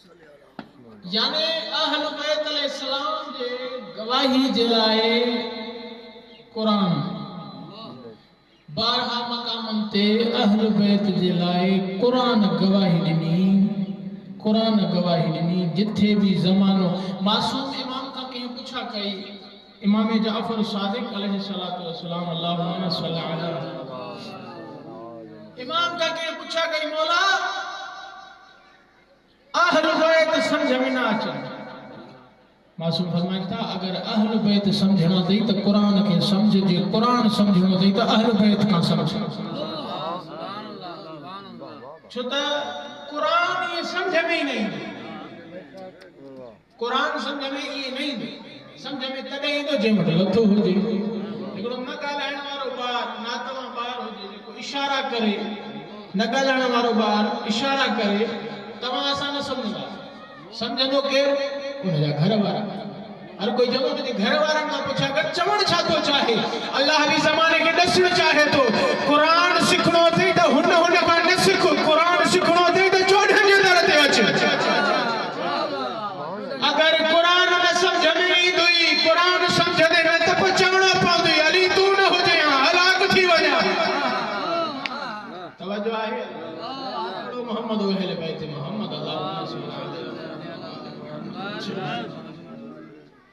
यानी अहल बैत अलैहिस्सलाम जे गवाही जे लाए कुरान बारहा मकामन ते अहल बैत जे लाए कुरान गवाही ॾिनी जिथे भी ज़मानो मासूम इमाम का कहीं पूछा कई इमाम जाफर सादिक अलैहिस्सलातु वस्सलाम अल्लाहुम्मा सल्ली अला इमाम का कहीं पूछा कई मौला अहल बैत समझ में ना अचे मासूम फरमाता अगर अहल बैत समझना थी तो कुरान के समझ जे कुरान समझनो थी तो अहल बैत का समझ छो त कुरान ये समझ में ही नहीं कुरान समझ में ये नहीं समझ में तॾहिं ईंदो जंहिं वटि लथो हुजे हिकिड़ो न ॻाल्हाइण वारो ॿार नातवा ॿार हुजे जेको इशारा करे न ॻाल्हाइण वारो ॿार इशारा करे तव्हां असां न सम्झंदा सम्झंदो केरु उनजा घर वारा हर कोई जब मुझे घर वारनि खां पुछा कर चवण छा थो चाहे अल्लाह बि ज़माने खे ॾसणु चाहे थो कुरान सिखणो अथई त हुन खां न सिख कुरान सिखणो अथई त चोॾहनि जे दर ते अच अगर कुरान न समझ में ईंदुई कुरान समझंदे न त पोइ चवणो पवंदुई अली तूं न हुजे हलाक थी वञा तवज्जो आहे मोहम्मद अहले बैत मोहम्मद अल्लाहुम्मा सल्ली अला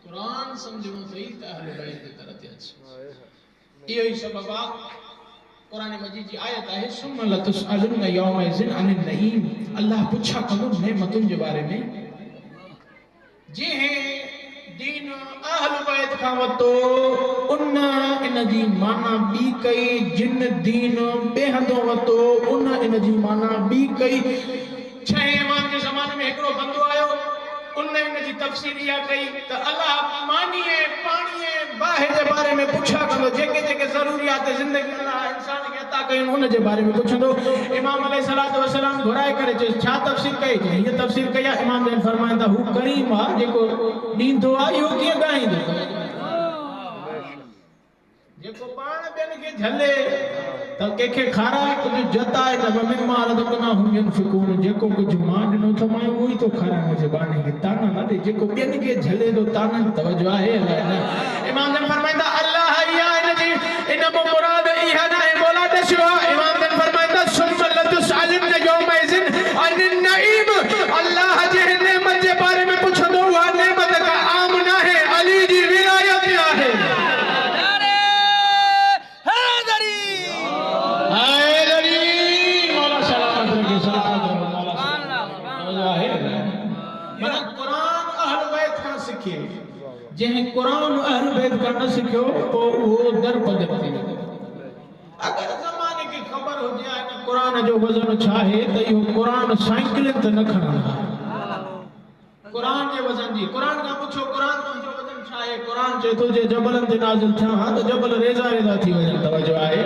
कुरान समझणो अथई त अहले बैत जे दर ते अच इहो ई सबब आहे कुरान मजीद जी आयत आहे सुम्मा लतुसअलुन यौमइज़िन अनिन नईम अल्लाह पुछा कंदो नेमतुनि जे बारे में जंहिं दीन अहल बैत खां वरितो उन इन जी माना ॿी कई जिन दीन ॿिए हंधों वरितो उन इन जी माना ॿी कई छह इमाम जे ज़माने में हिकिड़ो बंदो आयो उन इन जी तफ़सीर इहा कई त अल्लाह मानीअ पाणीअ बाहि जे बारे में पुछा कंदो जेके जेके ज़रूरियात ज़िंदगी अल्लाह इंसान खे अता कयूं उन जे बारे में पुछंदो इमाम अलैहिस्सलातु वस्सलाम घुराए करे चयो छा तफ़सीर कई हीअ तफ़सीर कई आहे इमाम जन फरमाईंदा हू करीम आहे जेको ॾींदो आहे इहो कीअं ॻाईंदो जेको पाण ॿियनि खे झले त कंहिंखे खाराए कुझु जताए त मिम्मा रज़क़नाहुम युनफ़िक़ून जेको कुझु मां ॾिनो थो मां उहो ई थो खारायां मुंहिंजे बाने खे ताना न ॾे जेको ॿियनि खे झले थो ताना तवज्जो आहे इमाम जन फरमाईंदा अल्लाह इहा इन मुराद इहा न आहे मौला ॾसियो इमाम जन फरमाईंदा सुम्मा लतुसअलुन यौमइज़िन अनिन नईम अल्लाह जे नेमत जे बारे में पुछंदो उहा नेमत का आम न आहे अली जी विलायत आहे जंहिं कुरान अहल बैत का न सिखियो तो वो दर बदर थी वेंदो अगर ज़माने खे ख़बर हुजे आ कि कुरान जो वज़न छा आहे त इहो कुरान साइकिल ते न खणंदा कुरान जे वज़न जी कुरान का पुछो कुरान जो वज़न छा आहे कुरान चए थो जे जबलनि ते नाज़िल थिया हा त जबल रेज़ा रेज़ा थी वञनि तवज्जो आहे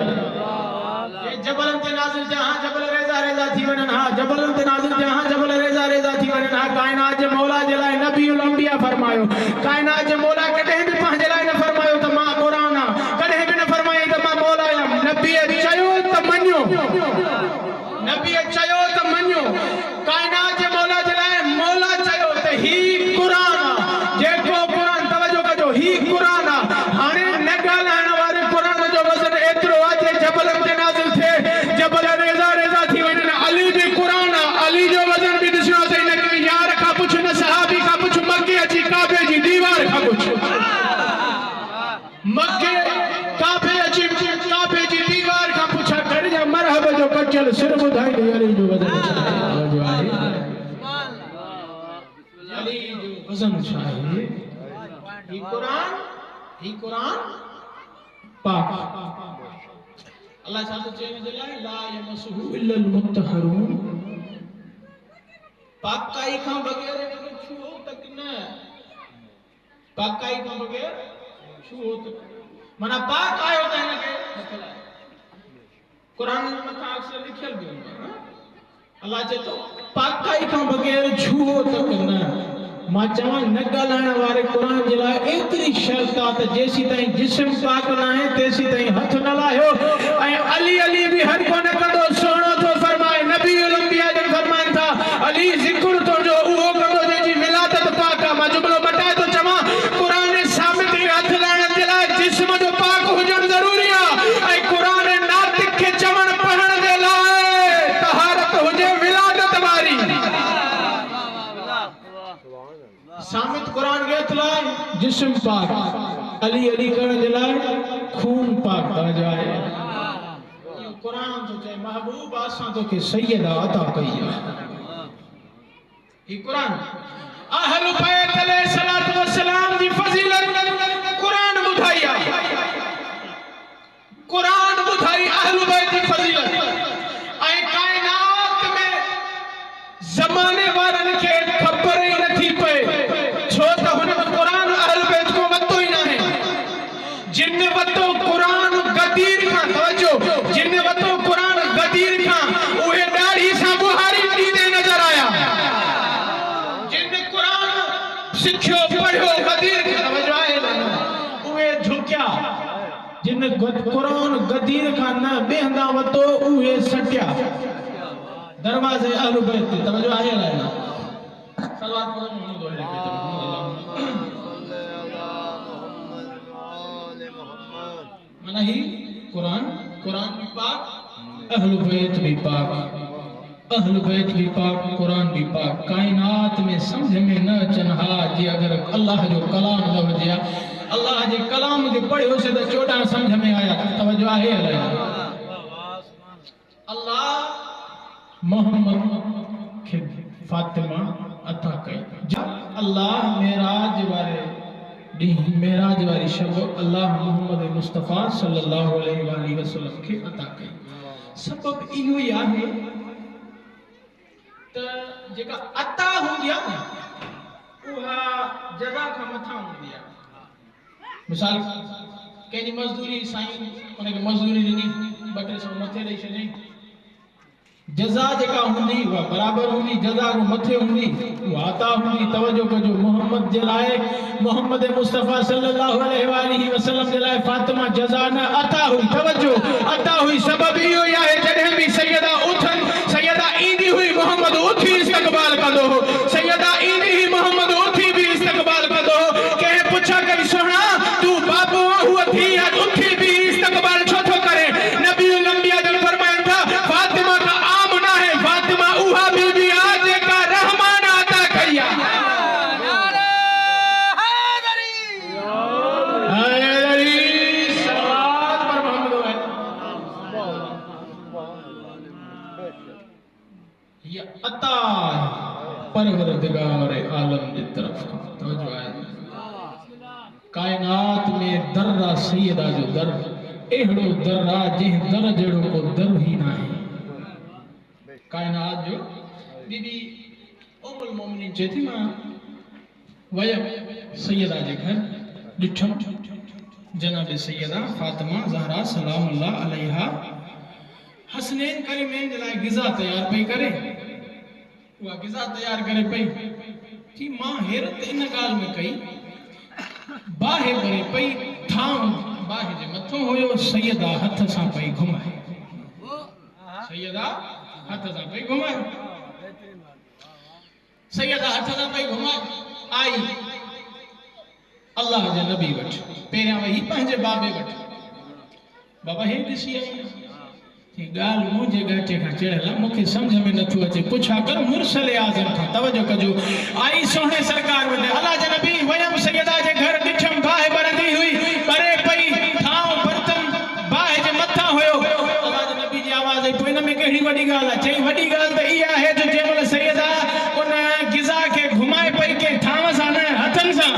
जे जबलनि ते नाज़िल थिया हा जबल रेज़ा रेज़ा थी वञनि हा जबलनि ते नाज़िल थिया हा जबल रेज़ा रेज़ा थी वञनि हा कायनात जे मौला जे लाइ नबीउल अंबिया फरमायो कायनात जे मौला कॾहिं बि पंहिंजे लाइ न फरमायो त मां कुरान आ कॾहिं बि न फरमायो त मां मौला आहियां नबी चयो त मञो नबी चयो त मञो कायनात जे मौला जे लाइ मौला चयो त ही कुरान आ जेको कुरान तवज्जो कजो ही कुरान आ हाणे न ॻाल्हाइण वारे कुरान जो वज़न एतिरो आहे जे जबलनि ते नाज़िल थिए जबल रेज़ा रेज़ा थी वञनि अली बि कुरान आ अली जो वज़न बि ॾिसणो अथई न कि यार खां पुछ न सहाबी खां पुछ मके अची काबे जी दीवार खां पुछ मके काबे अची काबे जी दीवार खां पुछा कर जा मरहब जो कचल सिर ॿुधाईंदी अली जो वज़न छा आहे अली जो वज़न छा आहे ही कुरान पाक अल्लाह छा थो चए हिन जे लाइ ला यमसुहु इल्लल मुत्तहरून पाकाई खां बगैर छुओ तक न पाकाई खां बगैर छुओ तक माना पाक आयो त हिनखे कुरान जे मथां अक्सर लिखियल बि हूंदो आहे अल्लाह चए थो पाकाई खां बगैर छुओ तक न मां चवां न ॻाल्हाइण वारे कुरान जे लाइ एतिरी शर्त आहे त जेसीं ताईं जिस्म पाक न आहे तेसीं ताईं हथ न लाहियो ऐं अली अली बि हर को न कंदो सुहिणो थो फरमाए नबी अंबिया जन फरमाइनि था अली ज़िक्र तुंहिंजो उहो जिस्म पाक, अली अली करण जे लाइ खून पाक। तवजो आहे, कुरान तो चए महबूब असां तोखे सैयदा अता कई आहे। ही कुरान अहल बैत अलैहिस्सलातु वस्सलाम जी फजीलत कुरान ॿुधाई आहे। कुरान ॿुधाई अहल बैत जी फजीलत ऐं कायनात में ज़माने वारनि खे ख़बर ई नथी पए, छो त हुन कुरान अहल बैत को वतो ई नाहे। जिन वतो कुरान गदीर खां, तवजो, जिन वतो कुरान गदीर खां उहे ॾाढ़ी सां बुहारी ॾींदे नज़र आया। जिन कुरान सिखियो पढ़ियो गदीर खां, तवजो आहे न, उहे झुकिया। जिन कुरान गदीर खां न बेहंदा वतो उहे सटिया दरवाज़े अहल बैत ते। तवजो आहे न, सलात पढ़ो मोहम्मद वाले पे। माना ही कुरान, कुरान भी पाक, अहल बैत भी पाक, अहल बैत भी पाक, कुरान भी पाक। कायनात में समझ में न अचन हा जी अगर अल्लाह जो कलाम न हुजे, अल्लाह जे कलाम के पढ़ियो से त 14 समझ में आया। तवजो आहे अल्लाह मोहम्मद के फातिमा अता कई। अल्लाह मेराज वारे मेराज वारी शब अल्लाह मोहम्मद मुस्तफ़ा सल्लल्लाहु अलैहि वसल्लम के अता कई। सबब इहो ई आहे त जेका अता हूंदी आहे न उहा जज़ा खां मथां हूंदी आहे। मिसाल कंहिंजी मज़दूरी साईं उनखे मज़दूरी ॾिनी 200 मथे ॾेई छॾियईं, जज़ा जेका हूंदी उहा बराबर हूंदी, जज़ा को मथे हूंदी उहा अता हूंदी। तवजो कजो, मोहम्मद जे लाइ, मोहम्मद मुस्तफ़ा सल्लल्लाहु अलैहि वसल्लम जे लाइ फातिमा जज़ा न अता हुई। तवजो, अता हुई। सबब इहो ई आहे जॾहिं बि सैयदा उथन, सैयदा ईंदी हुई मोहम्मद उथी इस्तक़बाल कंदो हो, सैयदा ईंदी हुई मोहम्मद उथी भी इस्तक़बाल कंदो हो। कंहिं पुछा कई सोहणा तू बाबू हुआ थी अॼु उथी भी इस्तक़बाल छो थो करे? नबी लंबिया जन फरमाइनि था फातिमा का आम न है, फातिमा उहा बीबी आहे जेका रहमान अता कई आहे। अता परवरदिगार आलम की तरफ। तवज्जो है, कायनात में दर्रा सैयदा जो दर एड़ो दर्रा जिन दर जड़ो को दर ही ना है। कायनात जो बीबी उम्मुल मोमिनीन चेती मां वयम सैयदा जे घर ॾिठम जनाब सैयदा फातिमा ज़हरा सलामुल्लाह अलैहा हसनैन करीमैन जे लाइ ग़िज़ा तैयार पई करे। उहा ग़िज़ा तैयार करे पई कि मां हैरत इन ॻाल्हि में कई, बाहि भरे पई, थाम बाहि जे मथो हुयो, सैयदा हथ सां पई घुमाए, सैयदा हथ सां पई घुमाए, सैयदा हथ सां पई घुमाए। आई अल्लाह जे नबी वटि, पहिरियां वई पंहिंजे बाबे वटि, बाबा हे ॾिसी आई कि ॻाल्हि मुंहिंजे गाटे खां चढ़ियल आहे, मूंखे सम्झ में नथो अचे, पुछा कर मुरसल आज़म खां। तवजो कजो, आई सोहणे सरकार वटि, अल्लाह जे नबी वयम सैयदा जे घर ॾिठम बाहि भरंदी हुई, भरे पई, थांव बर्तन बाहि जे मथां हुयो। अल्लाह जे नबी जी आवाज़ आई, पोइ हिन में कहिड़ी वॾी ॻाल्हि आहे? चई वॾी ॻाल्हि त इहा आहे जो जंहिंमहिल सैयदा उन ग़िज़ा खे घुमाए पई कंहिं थांव सां न, हथनि सां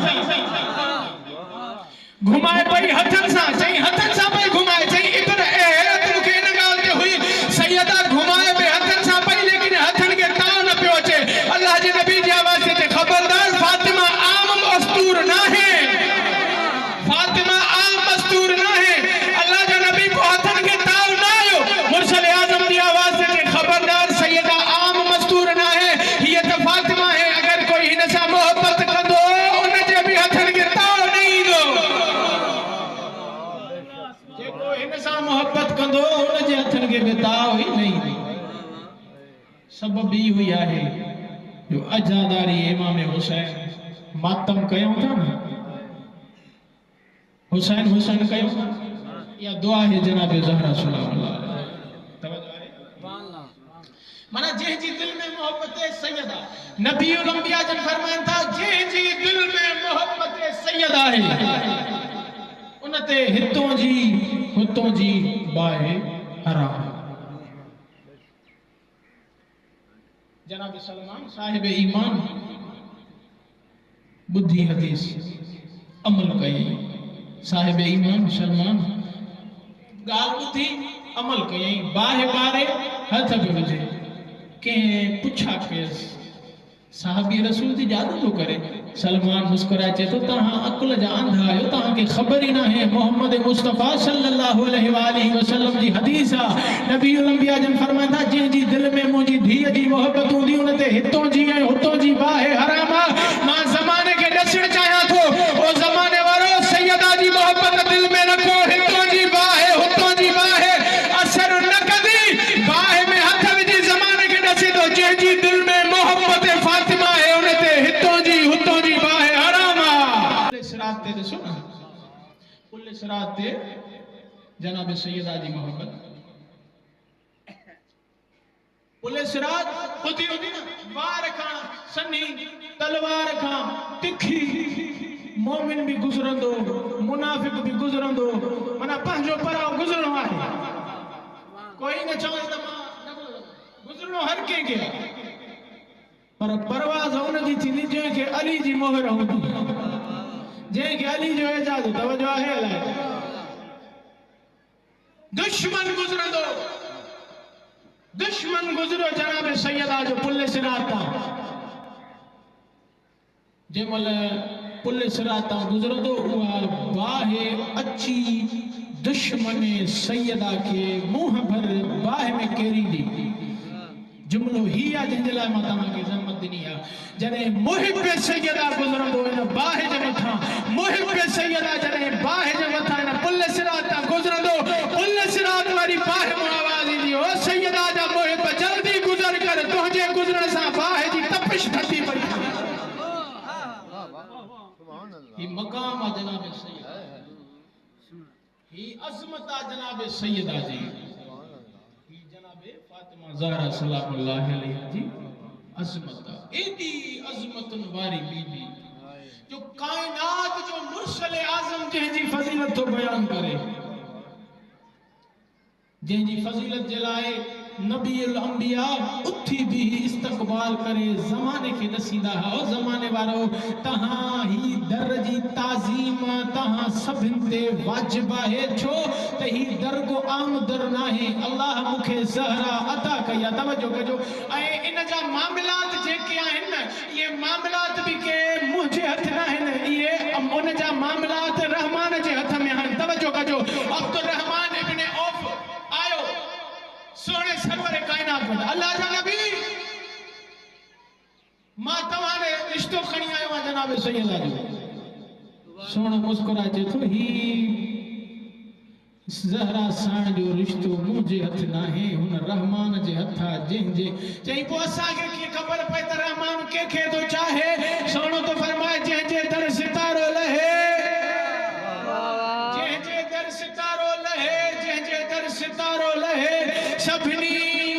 घुमाए पई, हथनि सां। चई हथनि सां पई घुमाए। चई इब्न हैरत मूंखे इन ॻाल्हि ते हुई, सैयदा घुमाए पई हथनि सां पई, लेकिन हथनि खे ताव न पियो अचे। अल्लाह जे नबी जी आवाज़ ते ख़बरदार, फातिमा आम मस्तूर न है, फातिमा आम मस्तूर न है। अल्लाह जे नबी को हथनि खे ताव न आयो। मुरसल आज़म जी आवाज़ ते ख़बरदार, सैयदा आम मस्तूर न है, हीअ त फातिमा है। अगर कोई हिन सां मोहब्बत कंदो उन जे बि हथनि खे ताव न ईंदो, जेको हिन सां मोहब्बत कंदो उन जे हथनि खे बि ताव ई न ईंदो। सबब ई हुई आहे जो अजादारी इमाम हुसैन मातम कयूं था न, हुसैन हुसैन कयूं था, या दुआ है जनाब ज़हरा सलामुल्लाह अलैहा। माना जंहिंजी दिल में मोहब्बत सैयदा, नबी अंबिया जन फरमाइनि था जंहिंजी दिल में मोहब्बत के सैयद आहे उनते हितों जी हुतों जी बाहे हराम। जनाब सलमान साहिब ईमान बुद्धि हदीस अमल कई। साहिब ईमान सलमान गाल बुद्धि अमल कई। बाहे बारे हथ पे विझे के पुछा केस साहबी रसूल जी जादू तो करे। सलमान मुस्कुराए चे तो तहां अकुल जा अंधा आयो, तहां के खबर ही ना है मोहम्मद मुस्तफा सल्लल्लाहु अलैहि वसल्लम जी हदीस आ। नबी अंबिया जन फरमांदा जे जी दिल में मुजी धी जी मोहब्बत हुंदी उनते हितों जी ऐं हुतों जी बाहे हराम आ। मां ज़माने के दसण चाहा थो ओ ज़माने वारो सैयदा जी मोहब्बत दिल में रखो। हितों जी बाहे हुतों जी बाहे असर न कदी। बाहे में हथ विझी ज़माने के दसे तो जे जी दिल में मोहब्बत फातिमा है उनते हितों जी हुतों जी बाहे हराम आ। पुलिस रात ते ॾिसो न, पुलिस रात ते जनाब सैयदा जी मोहब्बत पुलिस रात ॿुधी हुंदी न वार खां सनी तलवार खां तिखी मोमिन भी गुज़रंदो मुनाफिक भी गुज़रंदो माना पंहिंजो पराव गुज़रणो आहे। कोई न चवे त मां गुज़रणो हर कंहिंखे पर परवाज़ उनजी थींदी जंहिंखे अली जी मोहर हूंदी, जंहिंखे अली जो एजाज़ तवजो आहे अलाए। दुश्मन गुज़रंदो दुश्मन गुज़रो जनाब सैयदा जो पुलिस रात जंहिंमहिल पुलिस रात गुज़रंदो उहा बाहे अची दुश्मन सैयदा के मुंह भर बाहे में केरींदी। जुमलो ही आ जंहिंजे लाइ मां तव्हांखे ज़हमत ॾिनी आहे। जॾहिं मुहिब सैयदा गुज़रंदो इन बाहे जे मथां, मुहिब सैयदा जॾहिं बाहे जे मथां इन पुलिस रात गुज़रंदो, पुलिस रात वारी बाहे में आवाज़ ईंदी ओ सैयदा जा मुहिब जल्दी गुज़र कर तुंहिंजे गुज़रण सां बाहे जी तपिश थी पई। ही मकाम आ जनाब सैयदा, ही अज़मत आ जनाब सैयदा जी, ही जनाब फातिमा ज़हरा सलामुल्लाह अलैहा जी अज़मत आ। एडी अज़मतन वारी बीबी जो कायनात जो मुरसल आज़म जंहिंजी फज़ीलत तो बयान करे, जंहिंजी फज़ीलत जे लाइ नबीउल अंबिया उथी भी इस्तक़बाल करे ज़माने के दसींदा हो। ज़माने वारो तहां ही दर जी ताज़ीम तहां सभिन ते वाजिब आहे छो त ही दर को आम दर नाहे। अल्लाह मुखे ज़हरा अता कया। तवज्जो कजो ऐं इन जा मामलात जेके आहिनि ये मामलात भी के मुंहिंजे हथ न आहिनि, ये उन जा मामलात रहमान जे हथ में आहिनि। तवज्जो कजो अब्दुल रहमान इब्न औफ आयो सोने सरवर कायनात में अल्लाह जा नबी मां तव्हांजे रिश्तो खणी आयो आहियां जनाब सैयदा जो। सोनो मुस्कुराए चए थो ही ज़हरा साण जो रिश्तो मुंहिंजे हथ न आहे, हुन रहमान जे हथ आहे जंहिंजे। चई पोइ असांखे कीअं ख़बर पए त रहमान कंहिंखे थो चाहे? सोनो तो फरमाए जंहिंजे दर सितारो लहे, जंहिंजे दर सितारो लहे, जंहिंजे दर सितारो लहे। सभिनी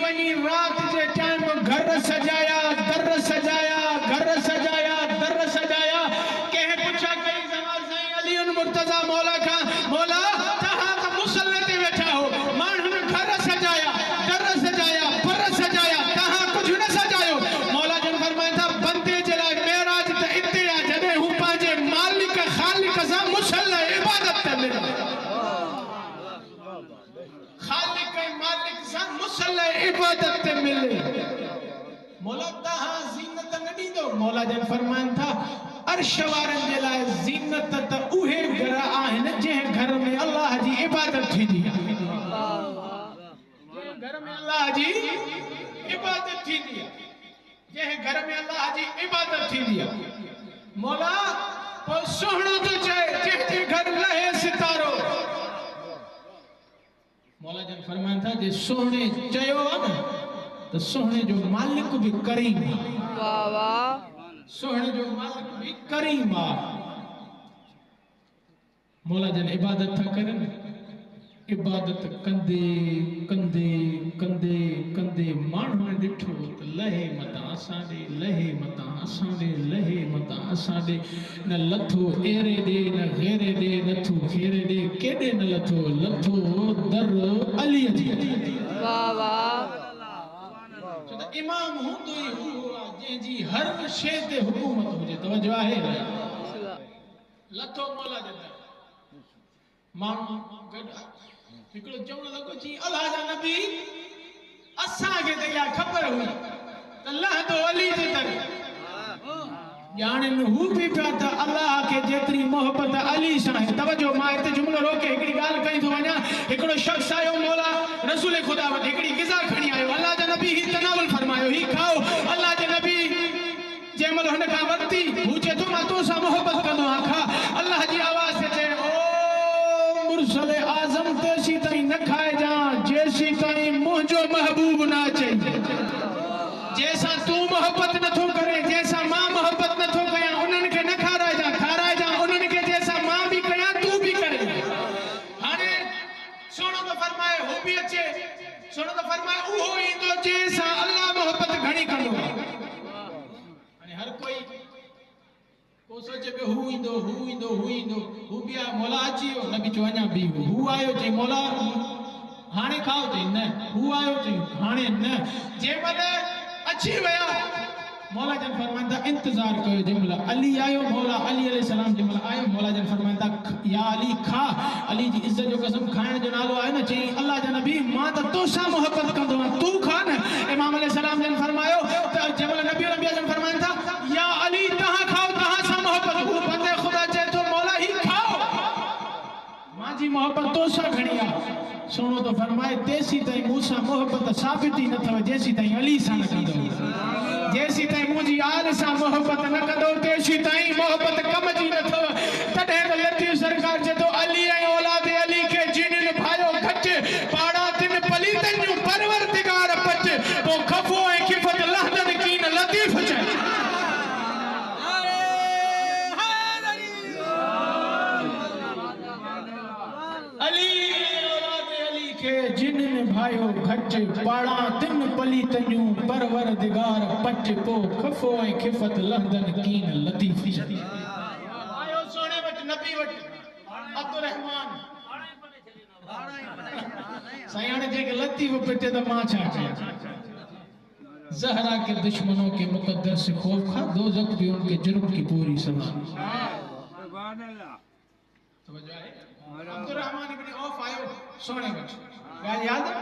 वञी रात जे टाइम घर सजाया, दर सजाया, घर सजाया, दर सजाया। कंहिं पुछा कई ज़माल साईं अली मुर्तज़ा मौला खां, मौला तहां त मुसल्ले ते वेठा हो, माण्हुनि घर सजाया, दर सजाया, पर सजाया, तहां कुझु न सजायो। मौला जन फरमाइनि था बंदे जे लाइ मेराज त इते आहे जॾहिं हू पंहिंजे मालिक ख़ालिक सां मुसल्ले इबादत ते मिले। खालिक मालिक सां मुसल्ले इबादत ते मिले। मौला तहां ज़ीनत न ॾींदो? मौला जन फरमाइनि था अर्श वारनि जे लाइ ज़ीनत त उहे घर आहिनि जंहिं घर में अल्लाह जी इबादत थींदी आहे, जंहिं घर में अल्लाह जी इबादत थींदी आहे, जंहिं घर में अल्लाह जी इबादत थींदी आहे। मौला पोइ सुहिणो थो चए जंहिंजे घर लहे सितारो। मौला जन फरमाइनि था जे सोहणे चयो आहे न तो सोहणे जो मालिक भी करीम आहे। वाह वाह। सोहणे जो मालिक भी करीम आहे। मौला जन इबादत था करनि, इबादत कंदे कंदे कंदे कंदे माण्हू ने ॾिठो त लहे मता असांजे लहे मता असांजे लहे मता असांजे न लथो एरे ॾे न घेरे ॾे नथो घेरे ॾे केॾे न लथो लथो दर अलीअ जी वाह वाह इमाम हूंदो ई हू जंहिंजी हर शइ ते हुकूमत हुजे तवजो आहे लथो मौला जे दर माण्हू हिकिड़ो चवण लॻो जी अल्लाह जा नबी असांखे त इहा ख़बर हुई त लहंदो अली जे दर ॼाणनि हू बि पिया त अल्लाह खे जेतिरी मोहबत अली सां आहे तवजो मां हिते जुमिलो रोके हिकिड़ी ॻाल्हि कई थो वञा हिकिड़ो शख़्स आयो मौला रसूल ख़ुदा वटि हिकिड़ी ग़िज़ा खणी आयो अल्लाह जा नबी ही तनावुल फरमायो ही खाओ अल्लाह जे नबी जंहिं महिल हुन खां वरिती हू चए थो मां तो सां मोहबत कंदो आहियां खा अल्लाह जी आवाज़ ते चए ओ मुरसल आज़म तेसी ताईं न खाइजां जेसी ताईं मुंहिंजो महबूब न अचे जंहिंसां तूं मोहबत नथो करे जंहिंसां मां मोहबत नथो कयां उन्हनि खे न खाराइजां उन्हनि खे जंहिंसां मां बि कयां तूं बि करे हाणे सुणो त फरमाए हू बि अचे सुणो त फरमाए उहो ईंदो जंहिंसां अल्लाह मोहबत घणी कंदो हाणे हर कोई को सोचे पियो हू ईंदो हू बि आहे मौला अची वियो न बि चयो अञा बि हू आयो चई मौला हाणे खाओ चई न हू आयो चई हाणे न जंहिं महिल अची विया मौला जन फरमाइनि था इंतज़ार कयो जंहिं महिल अली आयो मौला अली अलैहिस्सलाम जंहिं महिल आयो मौला जन फरमाइनि था या अली खा अली जी इज़्ज़त जो कसम खाइण जो नालो आहे न चई अल्लाह जा नबी मां त तोसां मोहबत कंदो आहियां तूं खा न इमाम अलैहिस्सलाम जन फरमायो त जंहिं महिल नबी अंबिया जन फरमाइनि था या अली तव्हां खाओ तव्हां सां मोहबत हू बंदे ख़ुदा चए थो मौला ही खाओ मां जी मोहबत तोसां घणी आहे सुनो तो फरमाए तेसी ताईं मूंसां मोहबत साबित ई न अथव जेसी ताईं अली सां न कंदो जेसी ताईं मुंहिंजी आल सां मोहबत न कंदो तेसी ताईं मोहबत कम जी न अथव तॾहिं त लतीफ़ सरकार चए थो अली ऐं औलाद अली खे जिनिन भायो घट पाड़ा तिन पलीतन जूं परवरदिगार पच पोइ खफ़ो ऐं खिफ़त लहदन कीन लतीफ़ चए जिन भायो घट पाड़ा तिन पलीतन परवरदिगार पट पो खफ़ो ऐं खिफ़त लहदन कीन लतीफ़ आयो सोने what Nabi what Abdurrahman Sai हाणे जेके लतीफ़ पिटे त मां छा कयां ज़हरा के दुश्मनों के मुक़द्दर से खौफ खा दोज़ख भी उनके जुर्म की पूरी सजा सुभान अल्लाह तवज्जो है अब्दुर्रहमान इब्न औफ आयो सोने वट ॻाल्हि यादि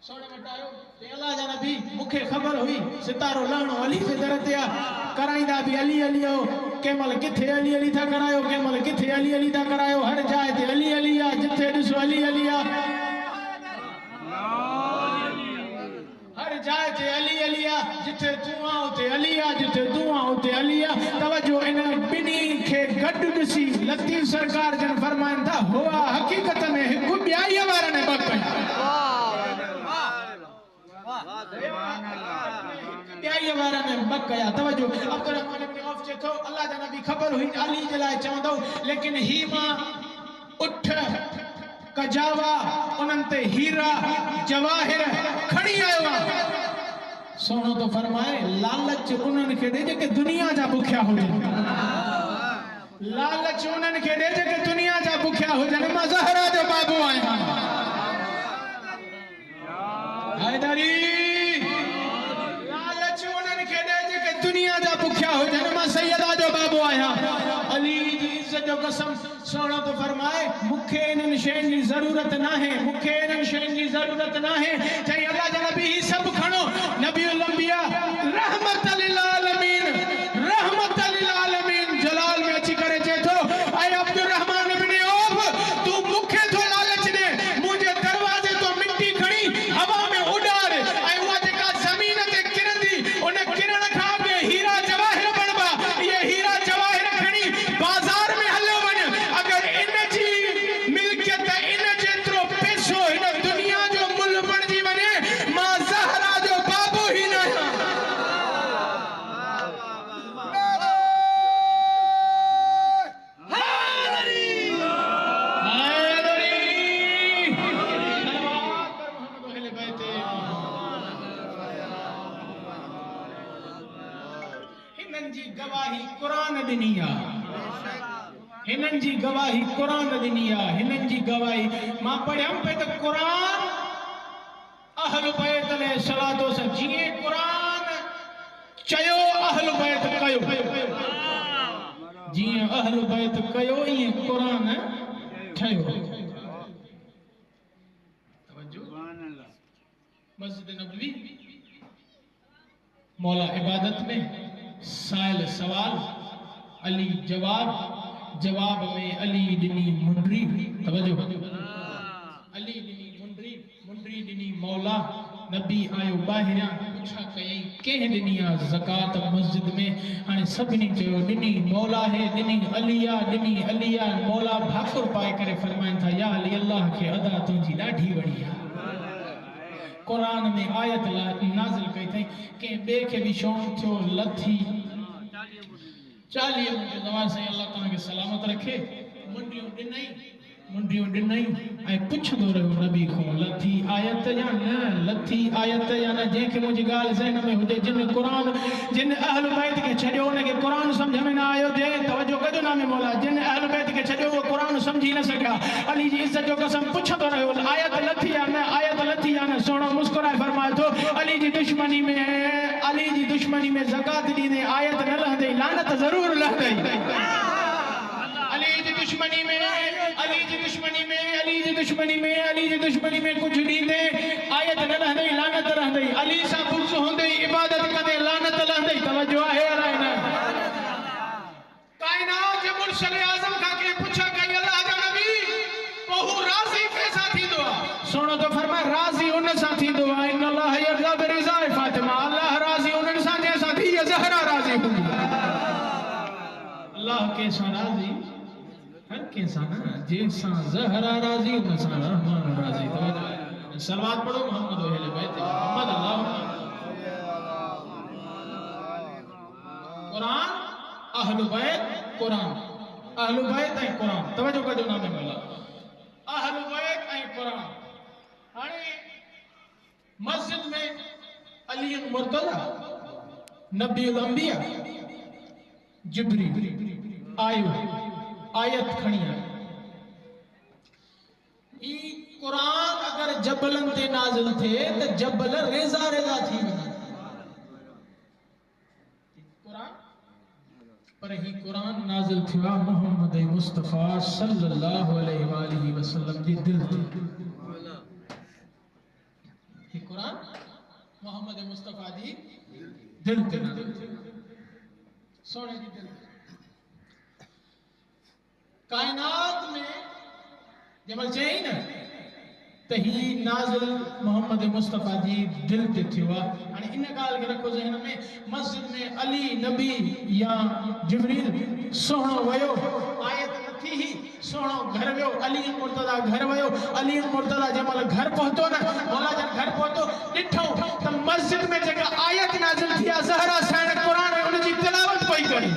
सोने वट आयो ते अल्लाह जा नबी मूंखे ख़बर हुई सितारो लहणो अली जे दर ते आहे कराईंदा बि अली अली हो कंहिं महिल किथे अली अली था करायो कंहिं महिल किथे अली अली था करायो हर जाइ ते अली अली आहे जिथे ॾिसो अली अली आहे हर जाइ ते अली अली आहे जिथे तूं आहे उते अली आहे जिथे तूं आहे उते अली आहे तवजो इन ॿिन्ही खे गॾु ॾिसी लतीफ़ सरकार जन फरमाइनि था हुआ हक़ीक़त में हिकु ॿियाईअ वारनि ॿ कया ॿियाईअ वारनि ॿ कया तवजो अब्दुर्रहमान इब्न औफ चए थो अल्लाह जा नबी ख़बर हुई अली जे लाइ चवंदो लेकिन ही मां उठ कजावा उन्हनि ते हीरा जवाहिर खणी आयो आहे सोनो तो फरमाए लालच उन्हनि खे ॾे जेके दुनिया जा बुखिया हुजनि लालच उन्हनि खे ॾे जेके दुनिया जा बुखिया हुजनि मां ज़हरा जो बाबू आहियां हैदरी लालच उन्हनि खे ॾे जेके दुनिया जा बुखिया हुजनि मां सैयदा जो बाबू आहियां अली जी इज़्ज़त जो कसम सोनो तो फरमाए मूंखे इन्हनि शयुनि जी ज़रूरत नाहे मूंखे इन्हनि शयुनि जी ज़रूरत नाहे चई अल्लाह जा नबी ही सभु खणो नबीउल अंबिया रहमत लिल आलमीन जलाल में अची करे चए थो ऐं अब्दुर्रहमान इब्न औफ तूं मूंखे थो लालच ॾे मुंहिंजे दरवाज़े तो मिट्टी खणी हवा में उॾार ऐं उहा जेका ज़मीन ते किरंदी उन किरण खां अॻु हीरा जवाहिर बनबा इहे हीरा जवाहिर खणी बाज़ार में हलियो वञ अगरि इन जी मिल्कियत इन जेतिरो पैसो हिन दुनिया जो मुल बणिजी वञे मां ज़हरा जो बाबू हिनन जी गवाही कुरान ॾिनी आहे, हिनन जी गवाही कुरान ॾिनी आहे, हिनन जी गवाही मां पढ़ियमि पे त कुरान अहल बैत अलैहिस्सलातो वस्सलाम जीअं कुरान चयो अहल बैत कयो, जीअं अहल बैत कयो ईअं कुरान ठहियो। मस्जिद नबवी मौला इबादत में साइल सवाल अली जवाब, जवाब में अली ॾिनी मुंडरी, तवज्जो अली ॾिनी मुंडरी, मुंडरी ॾिनी मौला, नबी आयो ॿाहिरियां पुछा कयईं कंहिं ॾिनी आहे ज़कात मस्जिद में, हाणे सभिनी चयो ॾिनी मौला हे, ॾिनी अलिया, ॾिनी अलिया। मौला भाकुर पाए करे फरमाइनि था या अली अल्लाह खे अदा तुंहिंजी ॾाढी वणी आहे। कुरान में आयत नाज़िल कई अथई, कंहिं ॿिए खे बि शौक़ु थियो लथी 40 मिंट नवाज़ साईं अल्लाह तव्हांखे सलामत रखे, मुंडियूं ॾिनई ऐं पुछंदो रहियो नबी खां लथी आयत या न, लथी आयत या न। जंहिंखे मुंहिंजी ॻाल्हि ज़हन में हुजे, जिन कुरान जिन अहल बैत खे छॾियो उनखे कुरान सम्झ में न आयो, जे तवज्जो कजो नामे मौला, जिन अहल बैत खे छॾियो उहो कुरान सम्झी न सघिया। अली जी इज़त जो कसम पुछंदो रहियो आयत लथी या न, आयत लथी या न। सोनो मुस्कुराए फरमाए थो अली जी दुश्मनी में ज़कात ॾींदे आयत न लहंदई, लानत ज़रूर लहंदई। अली जी दुश्मनी में कुछ ॾींदे आयत न लहंदई, लानत रहंदई। अली सां बुग़्ज़ हूंदई, इबादत कंदे लानत लहंदई। तवज्जो आहे अलाए न? कायनात जे मुर्शद आज़म खां के पुछा कई अल्लाह जा नबी पोइ राज़ी कैसा थींदो आहे? सोनो तो फरमाए राज़ी उन सां थींदो आहे इन अल्लाह यरज़ा बिरिज़ाए फातिमा, अल्लाह राज़ी उन्हनि सां जंहिंसां धीअ ज़हरा राज़ी हूंदी। अल्लाह कंहिंसां राज़ी हर कैसा ना, जैसा ज़हरा राज़ी उनसा रहमान राज़ी। सलवात पढ़ो मोहम्मद अहले बैत मोहम्मद अल्लाह। कुरान अहल बैत, कुरान अहल बैत ऐं कुरान, तवज्जो कजो नामे मौला, अहल बैत ऐं कुरान। हाणे मस्जिद में अली मुर्तज़ा नबीउल अंबिया जिब्रील आयो, आयत खणी आई। ई कुरान अगर जबलन ते नाज़िल थे तो जबल रेज़ा रेज़ा थी वञे कुरान, पर ही कुरान नाज़िल थिया मोहम्मद मुस्तफ़ा सल्लल्लाहु अलैहि वसल्लम जी दिल ते। ही कुरान मोहम्मद मुस्तफ़ा जी दिल ते नाज़िल थिया, सोने जी दिल ते। कायनात में जमल चई न त ही नाज़िल मोहम्मद मुस्तफ़ा जी दिल ते थियो आहे। हाणे इन ॻाल्हि खे रखो ज़हन में, मस्जिद में अली नबी या जिब्रील सोहणो वयो, आयत न थी ही सोहणो घर वियो, अली मुर्तज़ा घर वयो। अली मुर्तज़ा जमल घर पहुतो न, मौला जन घर पहुतो, ॾिठो त मस्जिद में जेका आयत नाज़िल थी आहे ज़हरा साइण कुरान उन जी तिलावत पई करी,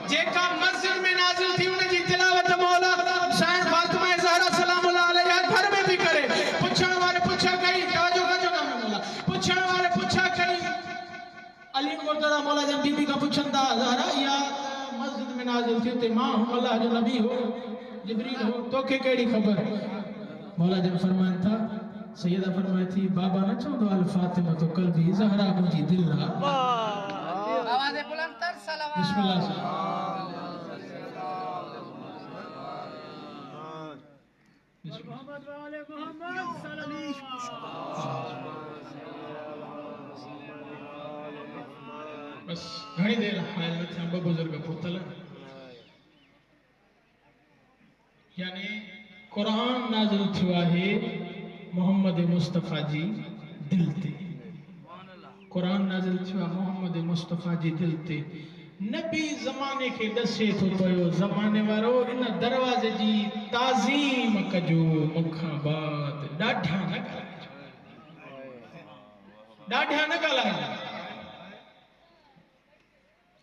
जेका मस्जिद में नाज़िल थी उन जी तिलावत मौला साइण फातिमा ज़हरा सलामुल्लाह अलैहा घर में भी करे। पुछण वाले पुछा कई, तवज्जो कजो ना मौला, पुछण वाले पुछा कई, अली मुर्तज़ा मौला जन बीबी का पुछन था ज़हरा या मस्जिद में नाज़िल थी ते मां हूं अल्लाह जो नबी हो जिब्रील हो, तोखे कहिड़ी ख़बर? मौला जन फरमाइन था, सैयदा फरमाए थी बाबा न चवंदो अल फातिमा तो क़ल्बी, ज़हरा मुंहिंजी दिलि आहे। आवाज़ बुलंद कर सलावत। बिस्मिल्लाह। मोहम्मद वाले मोहम्मद बस घणी देर हाल में थे बुजुर्ग पुतल, यानी कुरान नाज़िल थियो आहे मोहम्मद मुस्तफ़ा जी दिल ते। कुरान नाज़िल थियो आहे मोहम्मद मुस्तफ़ा जी दिल ते। नबी ज़माने के दसे तो पयो, ज़माने वारो इन दरवाजे जी ताज़ीम कजो, मुखां बाद ॾाढा न ॻाल्हाइजो।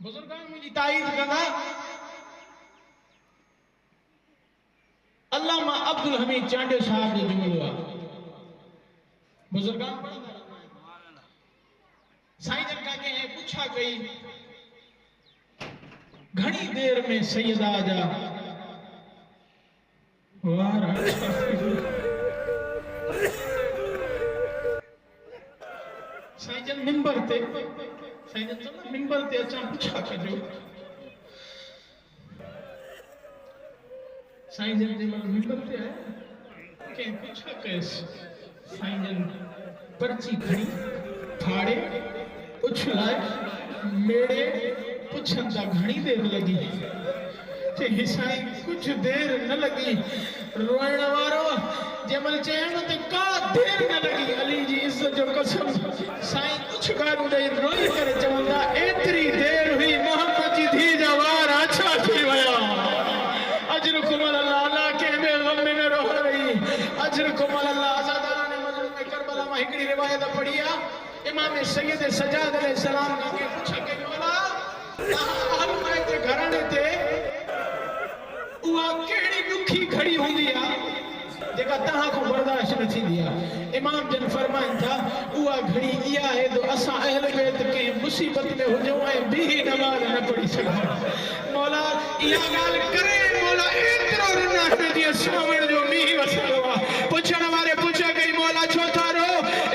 बुजुर्गान मुझी ताईद कंदा, अल्लामा अब्दुल हमीद चांडियो साहब जो जुमलो आहे। बुजुर्गान पढ़ंदा साईं जन का के पुछा कई घणी देर में सैयदा जा वारा साईं मिंबर ते साईं मिंबर ते अचा पुछा कजो साईं जन जे मिंबर ते आया के पुछा कयस साईं जन पर्ची खड़ी फाड़े उछलाए मेरे पुछन ता घणी देर लगी चे साईं कुछ देर न लगी रोइण वारो जमल चयन ते का देर न लगी अली जी इज्जत जो कसम साईं कुछ गारू दे रोई करे चवंदा एतरी देर हुई मोहम्मद जी धी जा वार अच्छा थी वया अजरकुम अल्लाह के में गम में न रह रही अजरकुम अल्लाह आजादाना ने मजलूम में करबला में हिकड़ी रिवायत पढ़िया इमाम सैयद सजाद अलैहि सलाम के पूछा के मौला अहल बैत घराने ते उहा केड़ी दुखी खड़ी हुंदी आ जेका तहां को बर्दाश्त न थींदी आ इमाम जन फरमाइन था उहा घड़ी इहा है तो असा अहल बैत के मुसीबत में हुजो ऐ भी नमाज न पढ़ी सघूं मौला इहा गाल करे मौला एतरो रुना दी सावण जो मींह वसलो आ पुछण वारे पुछा कई मौला छो था रो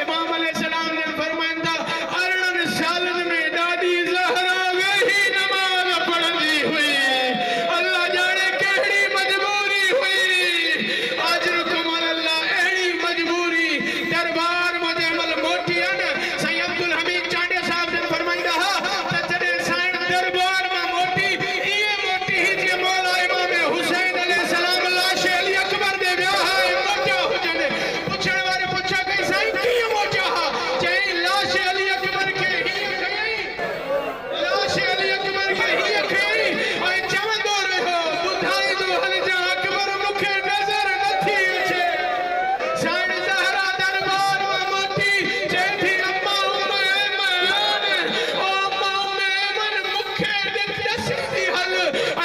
इमाम अलैहि सलाम ने फरमाइन था अरड़न सालन में दादी ज़हरा वही नमाज पढ़दी हुई अल्लाह जाने केड़ी मजबूरी हुई अजरकुम अल्लाह एड़ी मजबूरी दरबार मुझे मल मोटी न सही अब्दुल हमीद चांडिया साहब ने फरमाइंदा त जडे साईं दरबार में मोटी ये मोटी ही जे मौला इमाम हुसैन अलैहि सलाम लाश अली अकबर दे ब्याह है मोटा हुजने पुछण वारे पुछा कई साईं की मोटा चई लाश अली अकबर के ही खई लाश अली अकबर के ही खई ओए चवंदो रहो बुधाई दो हल जा अकबर मुखे नजर नथी अचे साईं ज़हरा दरबार में मोटी चई अम्मा उम्मे ओ अम्मा उम्मे मुखे दसी हल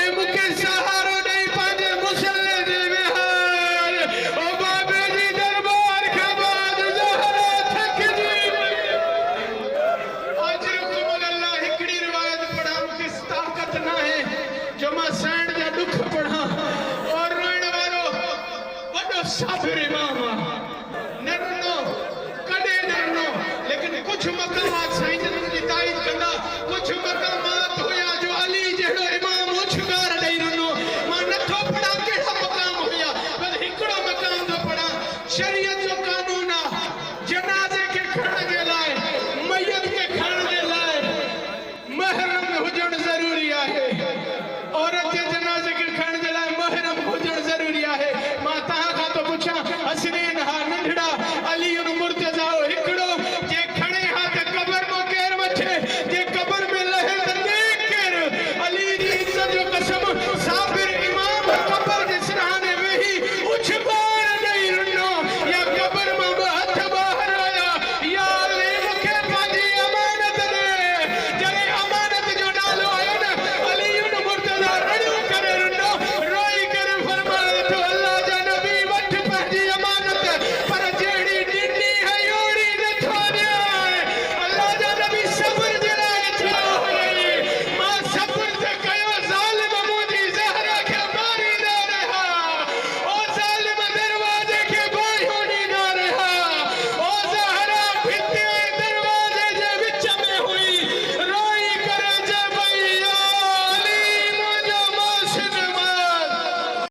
ऐ मुखे सहारो नहीं पाजे मुसल्ले दे बेहाल ओ बाबे जी दरबार के बाद ज़हरा थक जी अजरकुम अल्लाह हिकड़ी रिवायत पढ़ा मुखे ताकत ना है जो मां साईं जा दुख पढ़ा और रोइण वारो वडो साबिर